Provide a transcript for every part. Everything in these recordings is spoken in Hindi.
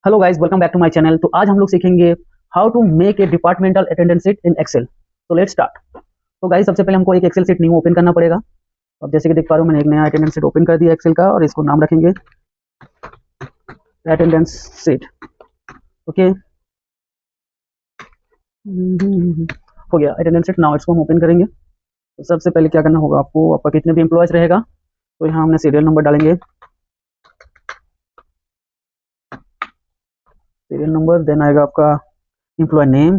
Hello guys, welcome back to my channel. तो आज हम लोग सीखेंगे how to make a departmental attendance sheet in Excel. तो लेट्स स्टार्ट। तो गाइस, सबसे पहले हमको एक एक्सेल शीट न्यू ओपन करना पड़ेगा। अब जैसे कि देख पा रहे हो, मैंने एक नया अटेंडेंस शीट ओपन कर दिया एक्सेल का, और इसको नाम रखेंगे अटेंडेंस शीट। ओके, हो गया अटेंडेंस शीट। नाउ इसको हम ओपन करेंगे। तो सबसे पहले क्या करना होगा आपको, आपका कितने भी एम्प्लॉयज रहेगा तो यहाँ हमने सीरियल नंबर डालेंगे। सीरियल नंबर, देन आएगा आपका employee name,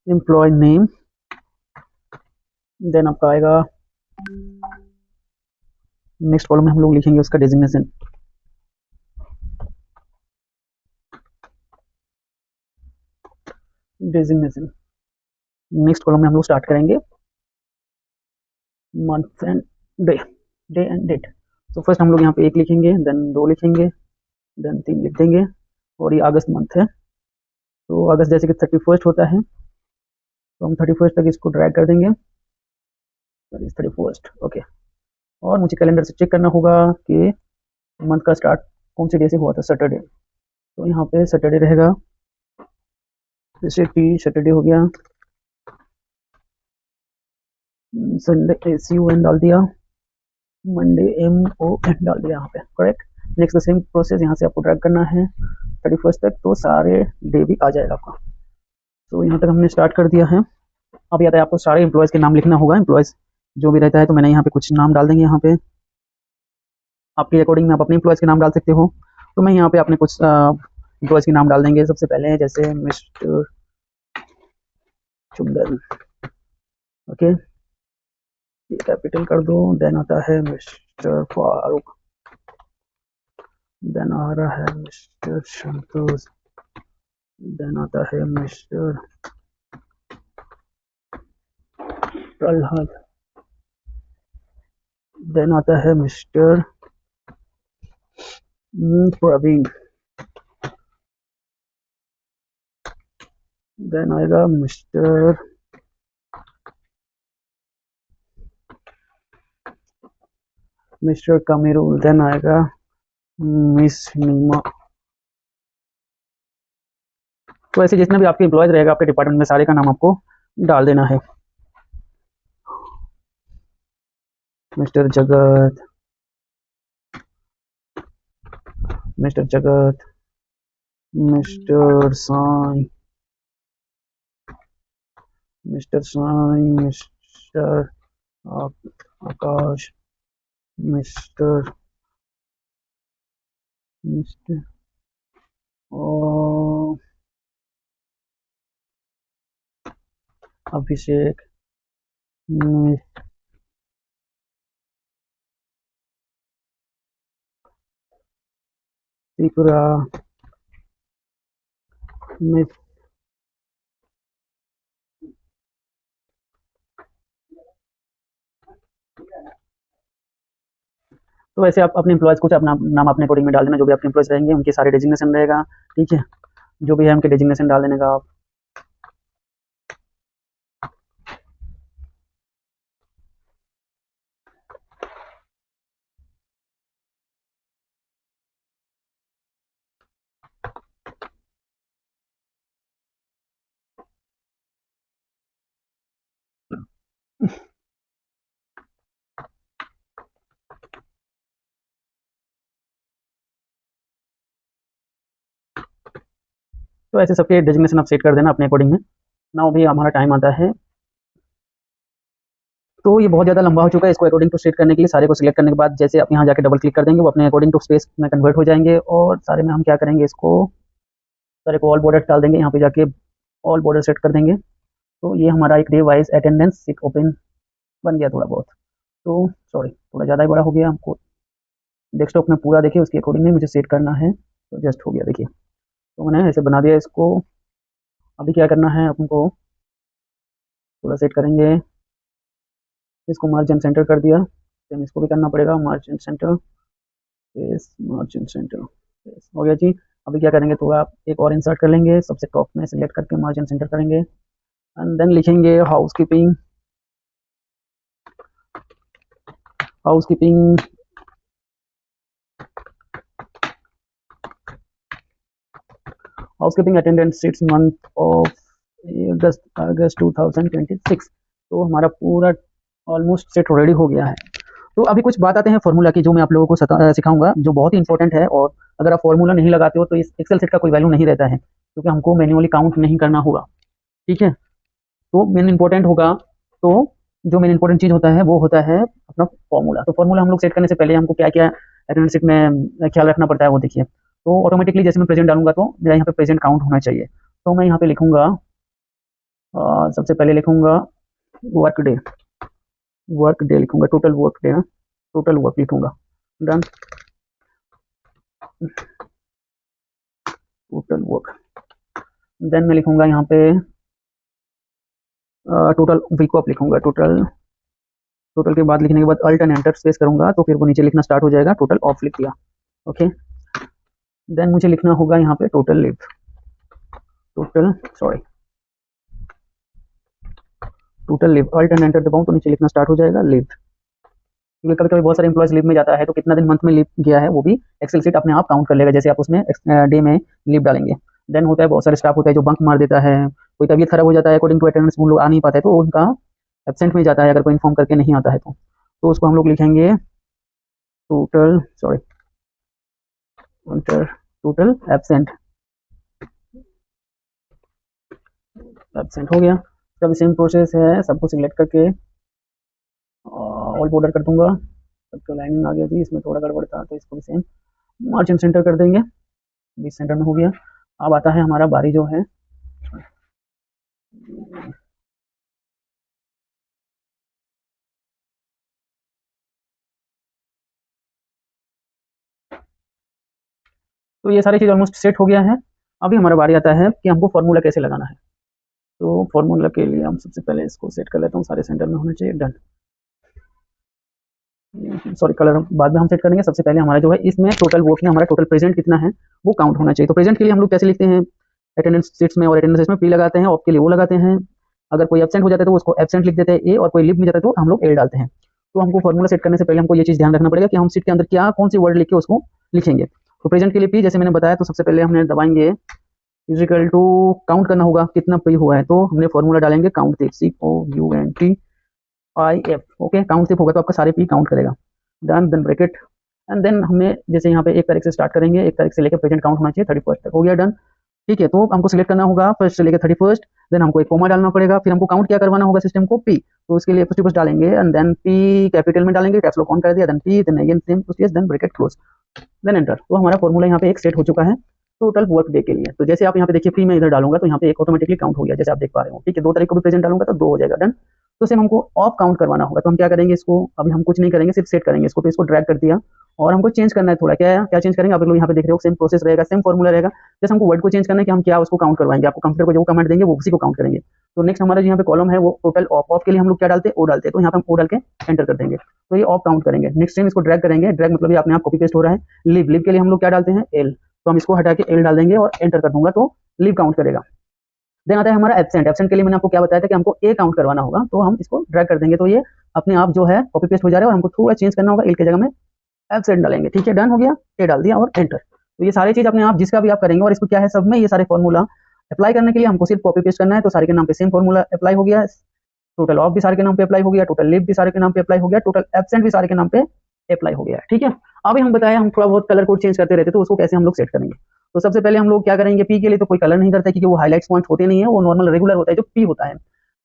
employee name, then आपका आएगा नेक्स्ट कॉलम में हम लोग लिखेंगे उसका डेजिग्नेशन। डेजिग्नेशन नेक्स्ट कॉलम में हम लोग स्टार्ट करेंगे month and day, day and date. तो फर्स्ट हम लोग यहाँ पे एक लिखेंगे, देन दो लिखेंगे, देन तीन लिख देंगे। और ये अगस्त मंथ है, तो अगस्त जैसे कि 31 होता है, तो हम 31 तक इसको ड्रैग कर देंगे। 31, ओके। और मुझे कैलेंडर से चेक करना होगा कि मंथ का स्टार्ट कौन से डे से हुआ था, सैटरडे। तो यहाँ पे सैटरडे रहेगा, जैसे टी सैटरडे हो गया। संडे SUN डाल दिया, मंडे MON डाल दिया यहाँ पे, correct. Next the same process यहाँ से आपको ड्रैग करना है 31 तक, तो सारे डे भी आ जाएगा आपका। तो यहाँ तक हमने स्टार्ट कर दिया है। अब याद है आपको सारे एम्प्लॉयज़ के नाम लिखना होगा। एम्प्लॉयज़ जो भी रहता है, तो मैंने यहाँ पे कुछ नाम डाल देंगे। यहाँ पे आपके अकॉर्डिंग में आप अपने एम्प्लॉयज़ के नाम डाल सकते हो। तो मैं यहाँ पे अपने कुछ एम्प्लॉयज़ के नाम डाल देंगे। सबसे पहले जैसे मिस्टर चुंदन, ओके, ये कैपिटल कर दो। देन आता है मिस्टर फारूक, देन आ रहा है मिस्टर संतोष, देन आता है मिस्टर प्रहलाद, देन आता है मिस्टर प्रवीण, देन आएगा मिस्टर कमीरुल, देन आएगा मिस नीमा। तो ऐसे जितने भी आपके एम्प्लॉयज रहेगा आपके डिपार्टमेंट में, सारे का नाम आपको डाल देना है। Mister Jagat, mister Jagat, mister Sai, mister Sai, mister Akash, mister mister और अभिषेक, त्रिपुरा, मिस। तो वैसे आप अपने एम्प्लॉयज़ को अपना नाम अपने अकॉर्डिंग में डाल देना। जो भी आपके एम्प्लॉयज़ रहेंगे उनके सारे डेजिग्नेशन रहेगा, ठीक है। जो भी है उनके डेजिग्नेशन डाल देने का आप। तो ऐसे सबके डेजिग्नेशन आप सेट कर देना अपने अकॉर्डिंग में। ना अभी हमारा टाइम आता है, तो ये बहुत ज़्यादा लंबा हो चुका है। इसको अकॉर्डिंग टू सेट करने के लिए सारे को सिलेक्ट करने के बाद जैसे आप यहाँ जाके डबल क्लिक कर देंगे, वो अपने अकॉर्डिंग टू स्पेस में कन्वर्ट हो जाएंगे। और सारे में हम क्या करेंगे, इसको सारे को ऑल बॉर्डर डाल देंगे। यहाँ पे जाके ऑल बॉर्डर सेट कर देंगे। तो ये हमारा एक डे वाइज अटेंडेंस एक ओपन बन गया थोड़ा बहुत। तो सॉरी, थोड़ा ज़्यादा ही बड़ा हो गया। हमको डेस्कटॉप में पूरा देखिए उसके अकॉर्डिंग में मुझे सेट करना है, तो जस्ट हो गया देखिए। तो मैंने ऐसे बना दिया इसको। अभी क्या करना है हमको, थोड़ा सेट करेंगे। इसको मार्जिन सेंटर कर दिया, फिर इसको भी करना पड़ेगा मार्जिन सेंटर, मार्जिन सेंटर, हो गया जी। अभी क्या करेंगे, तो आप एक और इंसर्ट कर लेंगे, सबसे टॉप में सिलेक्ट करके मार्जिन सेंटर करेंगे एंड देन लिखेंगे housekeeping. Housekeeping housekeeping attendance 6 month of अगस्त 2026। तो हमारा पूरा ऑलमोस्ट सेट रेडी हो गया है। तो अभी कुछ बात आते हैं फार्मूला की, जो मैं आप लोगों को सिखाऊंगा, जो बहुत ही इंपॉर्टेंट है। और अगर आप फार्मूला नहीं लगाते हो तो इस एक्सेल सेट का कोई वैल्यू नहीं रहता है, क्योंकि हमको मैन्युअली काउंट नहीं करना होगा। ठीक है, तो मेन इंपॉर्टेंट होगा, तो जो मेन इंपॉर्टेंट चीज़ होता है वो होता है अपना फार्मूला। तो फार्मूला हम लोग सेट करने से पहले हमको क्या क्या अटेंडेंस शीट में ख्याल रखना पड़ता है वो देखिए। तो ऑटोमेटिकली जैसे मैं प्रेजेंट डालूंगा तो मेरा यहाँ पे प्रेजेंट काउंट होना चाहिए। तो मैं यहाँ पे लिखूंगा, सबसे पहले लिखूंगा वर्क डे। वर्क डे लिखूंगा, टोटल वर्क डे ना, टोटल वर्क लिखूंगा। Done, total work. देन मैं लिखूंगा यहाँ पे टोटल वीक ऑफ लिखूंगा। टोटल टोटल के बाद लिखने के बाद अल्ट एंड एंटर स्पेस करूंगा तो फिर वो नीचे लिखना स्टार्ट हो जाएगा। टोटल ऑफ लिख दिया। ओके, देन मुझे लिखना होगा यहाँ पे total leave. Total sorry total leave, alt and enter दबाऊं तो नीचे लिखना स्टार्ट हो जाएगा लिव। क्योंकि कभी कभी बहुत सारे एम्प्लॉयज लिव में जाता है, तो कितना दिन मंथ में लिव गया है वो भी एक्सेल सीट अपने आप काउंट कर लेगा, जैसे आप उसमें डे में लिव डालेंगे। देन होता है बहुत सारे स्टाफ होता है जो बंक मार देता है, कोई तबीयत खराब हो जाता है, अकॉर्डिंग टू अटेंडेंस वो लोग आ नहीं पाते, तो उनका एब्सेंट में जाता है अगर कोई इन्फॉर्म करके नहीं आता है तो उसको हम लोग लिखेंगे total sorry total absent. Absent हो गया। इसका भी सेम प्रोसेस है, सबको सिलेक्ट करके ऑल बॉर्डर कर दूंगा। सबको लाइनिंग आ गई थी, इसमें थोड़ा गड़बड़ था तो इसको भी सेम मार्जिन सेंटर कर देंगे। 20 सेंटर में हो गया। अब आता है हमारा बारी जो है, तो ये सारी चीज़ ऑलमोस्ट सेट हो गया है। अभी हमारा बारी आता है कि हमको फार्मूला कैसे लगाना है। तो फार्मूला के लिए हम सबसे पहले इसको सेट कर लेता हूँ, सारे सेंटर में होना चाहिए। डन, सॉरी कलर बाद में हम सेट करेंगे। सबसे पहले हमारा जो है इसमें टोटल वोट में हमारा टोटल प्रेजेंट कितना है वो काउंट होना चाहिए। तो प्रेजेंट के लिए हम लोग कैसे लिखते हैं, अटेंडेंस शीट्स में और अटेंडेंस में पी लगाते हैं, ऑफ के लिए वो लगाते हैं। अगर कोई एब्सेंट हो जाता है तो उसको एब्सेंट लिख देते हैं ए, और कोई लिव में जाता है तो हम लोग एल डालते हैं। तो हमको फॉर्मूला सेट करने से पहले हमको ये चीज़ ध्यान रखना पड़ेगा कि हम सीट के अंदर क्या कौन सी वर्ड लिख के उसको लिखेंगे। तो प्रेजेंट के लिए पी जैसे मैंने बताया, तो सबसे पहले हमने दबाएंगे इजिकल टू काउंट करना होगा कितना पी हुआ है, तो हमने फॉर्मूला डालेंगे count if, COUNTIF। Okay, count if होगा तो आपका सारे पी काउंट करेगा। Done, then bracket and then हमें जैसे यहाँ पे 1 तारीख से स्टार्ट करेंगे, 1 तारीख से लेकर प्रेजेंट काउंट होना चाहिए 31 तक। हो गया, डन। ठीक है, तो हमको सिलेक्ट करना होगा फर्स्ट से लेकर 31। देन हमको एक कोमा डालना पड़ेगा, फिर हमको काउंट क्या करवाना होगा सिस्टम को, पी। तो उसके लिए फर्स्ट डालेंगे एंड देन पी कैपिटल में डालेंगे, कैप्स लॉक ऑन कर दिया, then P, then again same process, then bracket close, then enter. तो हमारा फॉर्मूला यहाँ पे एक सेट हो चुका है टोटल वर्क डे के लिए। तो जैसे आप यहाँ पे देखिए पी में इधर डालूंगा तो यहाँ पे एक ऑटोमेटिकली काउंट हो गया, जैसे आप देख पा रहे हो। ठीक है, 2 तारीख को भी प्रेजेंट डालूंगा तो 2 हो जाएगा। डन। तो सेम हमको ऑफ काउंट करवाना होगा, तो हम क्या करेंगे, इसको अभी हम कुछ नहीं करेंगे, सिर्फ सेट करेंगे इसको। तो इसको ड्रैग कर दिया और हमको चेंज करना है थोड़ा, क्या क्या चेंज करेंगे आप लोग यहाँ पे देख रहे हो, सेम प्रोसेस रहेगा, सेम फॉर्मूला रहेगा। जैसे हमको वर्ड को चेंज करना है कि हम क्या उसको काउंट करवाएंगे, आपको कंप्यूटर को जो कमेंट देंगे वो उसी को काउंट करेंगे। तो नेक्स्ट हमारा जो यहाँ पे कॉलम है वो टोटल ऑफ। ऑफ के लिए हम लोग क्या डालते हैं, ओ डालते हैं, तो यहाँ पे हम ओ डाल के एंटर कर देंगे, तो ये ऑफ काउंट करेंगे। नेक्स्ट टाइम इसको ड्रैग करेंगे, ड्रैग मतलब ये अपने आप कॉपी पेस्ट हो रहा है। लिव, लिव के लिए हम लोग क्या डालते हैं, एल, तो हम इसको हटा के एल डाल देंगे और एंटर कर दूंगा तो लिव काउंट करेगा। देन आता है हमारा एब्सेंट। एब्सेंट के लिए मैंने आपको क्या बताया था कि हमको ए काउंट करवाना होगा, तो हम इसको ड्रैग कर देंगे तो ये अपने आप जो है कॉपी पेस्ट हो जा रहा है, और हमको थोड़ा चेंज करना होगा, एल की जगह में एब्सेंट डालेंगे। ठीक है, डन हो गया, ए डाल दिया और एंटर। तो ये सारी चीज अपने आप जिसका भी आप करेंगे, और इसको क्या है सब में ये सारे फॉर्मूला अप्लाई करने के लिए हमको सिर्फ कॉपी पेस्ट करना है। तो सारे के नाम पे सेम फॉर्मूला अप्लाई हो गया, टोटल ऑफ भी सारे के नाम पे अप्लाई हो गया, टोटल लिव भी सारे के नाम पे अप्लाई हो गया, टोटल एब्सेंट भी सारे के नाम पे अप्लाई हो गया। ठीक है, अभी हम बताया हम थोड़ा बहुत कलर कोड चेंज करते रहते, तो उसको कैसे हम लोग सेट करेंगे। तो सबसे पहले हम लोग क्या करेंगे, पी के लिए तो कोई कलर नहीं करता क्योंकि वो हाईलाइट पॉइंट होते नहीं है, वो नॉर्मल रेगुलर होता है जो पी होता है।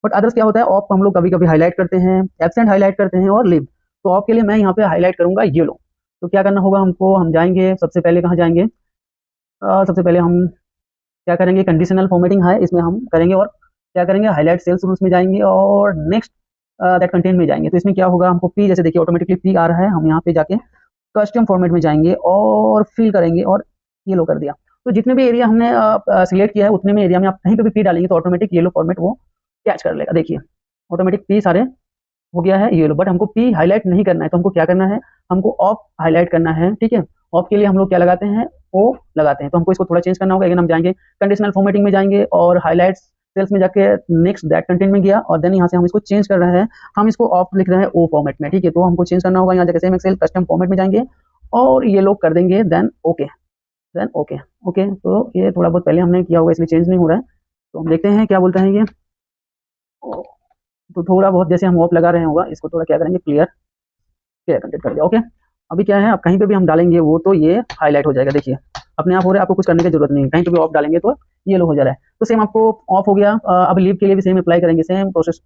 बट अदर्स क्या होता है, ऑफ हम लोग कभी कभी हाईलाइट करते हैं, एब्सेंट हाईलाइट करते हैं और लिव। तो ऑफ के लिए मैं यहाँ पे हाईलाइट करूंगा येलो। तो क्या करना होगा हमको, हम जाएंगे सबसे पहले कहाँ जाएंगे, सबसे पहले हम क्या करेंगे, कंडीशनल फॉर्मेटिंग है इसमें हम करेंगे, और क्या करेंगे, हाईलाइट सेल्स रूल्स में जाएंगे और नेक्स्ट दैट कंटेंट में जाएंगे। तो इसमें क्या होगा, हमको पी जैसे देखिए ऑटोमेटिकली पी आ रहा है, हम यहाँ पे जाके कस्टम फॉर्मेट में जाएंगे और फिल करेंगे और येलो कर दिया। तो जितने भी एरिया हमने सिलेक्ट किया है उतने में एरिया में आप कहीं पे भी पी डालेंगे तो ऑटोमेटिक येलो फॉर्मेट वो कैच कर लेगा। देखिए ऑटोमेटिक पी सारे हो गया है येलो, बट हमको पी हाईलाइट नहीं करना है, तो हमको क्या करना है, हमको ऑफ हाईलाइट करना है। ठीक है, ऑफ के लिए हम लोग क्या लगाते हैं, ओ लगाते हैं। तो हमको इसको थोड़ा चेंज करना होगा। अगेन हम जाएंगे कंडीशनल फॉर्मेटिंग में जाएंगे और हाईलाइट्स सेल्स में जाके नेक्स्ट दैट कंटेंट में गया और देन यहाँ से हम इसको चेंज कर रहे हैं, हम इसको ऑफ लिख रहे हैं ओ फॉर्मेट में, ठीक है। तो हमको चेंज करना होगा, यहाँ जाके सेम एक्सेल कस्टम फॉर्मेट में जाएंगे और ये लोग कर देंगे then okay, then okay. Okay, तो ये थोड़ा बहुत पहले हमने किया होगा इसलिए चेंज नहीं हो रहा है। तो हम देखते हैं क्या बोलते हैं ये। तो थोड़ा बहुत जैसे हम ऑफ लगा रहे होगा, इसको थोड़ा क्या करेंगे, क्लियर क्लियर कंटेंट कर दिया। ओके, अभी क्या है, अब कहीं पे भी हम डालेंगे वो तो ये हाईलाइट हो जाएगा, देखिए अपने आप हो रहा है, आपको कुछ करने की जरूरत नहीं है। कहीं पे भी ऑफ डालेंगे तो ये लो हो जा रहा है। तो सेम आपको ऑफ हो गया, अब लीव के लिए भी सेम अप्लाई करेंगे, सेम प्रोसेस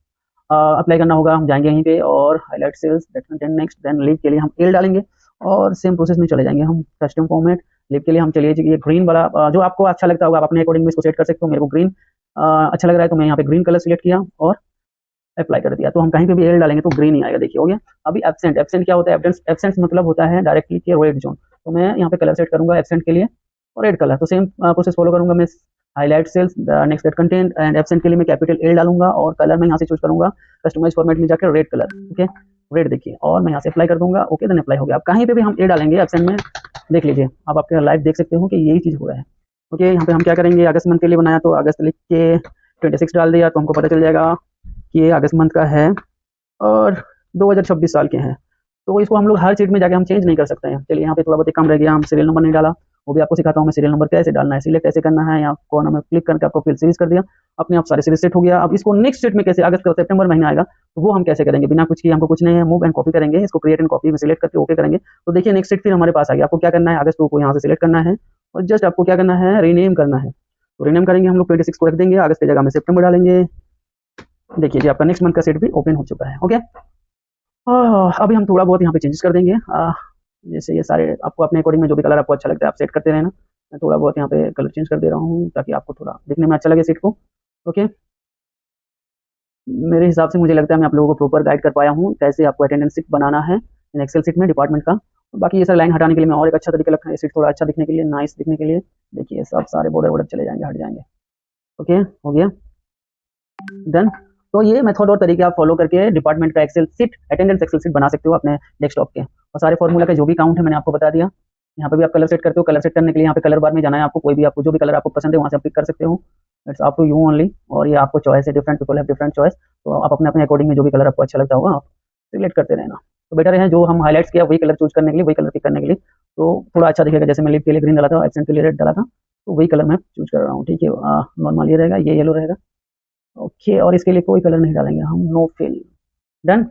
अप्लाई करना होगा। हम जाएंगे यहीं पे और highlight cells that contain next, then leave के लिए हम एल डालेंगे और सेम प्रोसेस में चले जाएंगे हम कस्टम फॉर्मेट। लीव के लिए हम चलिए ये ग्रीन वाला जो आपको अच्छा लगता होगा आप अपने अकॉर्डिंग में इसको सेट कर सकते हो। मेरे को ग्रीन अच्छा लग रहा है तो मैं यहाँ पे ग्रीन कलर सिलेक्ट किया और अप्लाई कर दिया। तो हम कहीं पे भी एल डालेंगे तो ग्रीन ही आएगा, देखिए हो गया। अभी एब्सेंट, एब्सेंट क्या होता है, एब्सेंट मतलब होता है डायरेक्टली के रेड जोन। तो मैं यहाँ पे कलर सेट करूंगा एब्सेंट के लिए और रेड कलर। तो सेम प्रोसेस फॉलो करूंगा मैं, highlight cells next that content and absent के लिए मैं कैपिटल एल डालूंगा और कलर मैं यहाँ से चूज करूंगा कस्टमाइज फॉर्मेट में जाकर रेड कलर, ओके रेड देखिए, और मैं यहाँ से अप्लाई कर दूंगा। ओके, देन अप्लाई हो गया। अब कहीं पे भी हम ए डालेंगे एब्सेंट में, देख लीजिए आप आपके लाइव देख सकते हो कि यही चीज हो रहा है। ओके, यहाँ पे हम क्या करेंगे, अगस्त मंथ के लिए बनाया तो अगस्त लिख के 26 डाल दिया तो हमको पता चल जाएगा कि ये अगस्त मंथ का है और 2026 साल के हैं। तो इसको हम लोग हर चीज में जाके हम चेंज नहीं कर सकते हैं। चलिए यहाँ पे थोड़ा बहुत कम रह गया, हम सीरियल नंबर नहीं डाला, वो भी आपको सिखाता हूँ मैं। सीरियल नंबर कैसे डालना है, सिलेक्ट कैसे करना है, यहाँ कॉर्नर में क्लिक करके आपको फिल सीरीज कर दिया, अपने आप सारे सीरीज सेट हो गया। अब इसको नेक्स्ट स्टेट में कैसे, अगस्त सितंबर महीना आएगा तो वो हम कैसे करेंगे, बिना कुछ किए, हमको कुछ नहीं है, मूव एंड कॉपी करेंगे, इसको क्रिएट एंड कॉपी में सिलेक्ट करके ओके करेंगे। तो देखिए नेक्स्ट स्टेट फिर हमारे पास आ गया। आपको क्या करना है, अगस्त को यहाँ से सिलेक्ट करना है और जस्ट आपको क्या करना है, रीनेम करना है। तो रीनेम करेंगे हम लोग 26 को रख देंगे, अगस्त की जगह में सितंबर डालेंगे। देखिए जी आपका नेक्स्ट मंथ का सेट भी ओपन हो चुका है। ओके, अभी हम थोड़ा बहुत यहाँ पे चेंजेस कर देंगे। जैसे ये सारे आपको अपने अकॉर्डिंग में जो भी कलर आपको अच्छा लगता है आप सेट करते रहना। मैं थोड़ा बहुत यहाँ पे कलर चेंज कर दे रहा हूँ ताकि आपको थोड़ा दिखने में अच्छा लगे सीट को। ओके, मेरे हिसाब से मुझे लगता है मैं आप लोगों को प्रॉपर गाइड कर पाया हूँ कैसे आपको अटेंडेंस शीट बनाना है इन एक्सेल शीट में डिपार्टमेंट का। बाकी ये सब लाइन हटाने के लिए मैं और एक अच्छा तरीका रखा है, सीट थोड़ा अच्छा दिखने के लिए, नाइस दिखने के लिए। देखिए सब सारे बॉर्डर वॉर्डर चले जाएंगे, हट जाएंगे। ओके, हो गया डन। तो ये मेथड और तरीके आप फॉलो करके डिपार्टमेंट का Excel sheet, attendance Excel sheet बना सकते हो अपने डेस्कटॉप के। और सारे फॉर्मूला का जो भी काउंट है मैंने आपको बता दिया। यहाँ पे भी आप कलर सेट करते हो, कलर सेट करने के लिए यहाँ पे कलर बार में जाना है आपको, कोई भी आपको जो भी कलर आपको पसंद है वहाँ से आप पिक कर सकते हो। It's up to you only, और ये आपको चॉइस है, different people have different choice. तो आप अपने अपने अकॉर्डिंग में जो भी कलर आपको अच्छा लगता होगा आप सिलेक्ट करते रहना। तो बेटर है जो हम हाईलाइट्स किया वही कलर चूज करने के लिए, वही कलर पिक करने के लिए, तो थोड़ा अच्छा दिखेगा। जैसे मैं लिप के लिए ग्रीन डाला था, एक्सेंट के लिए रेड डाला था, तो वही कलर मैं चूज कर रहा हूँ, ठीक है। नॉर्मल ये रहेगा, ये येलो रहेगा। ओके, और इसके लिए कोई कलर नहीं डालेंगे हम, no fill, done.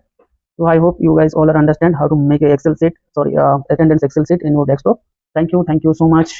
So I hope you guys all understand how to make a Excel sheet, sorry, attendance Excel sheet in your desktop. Thank you so much.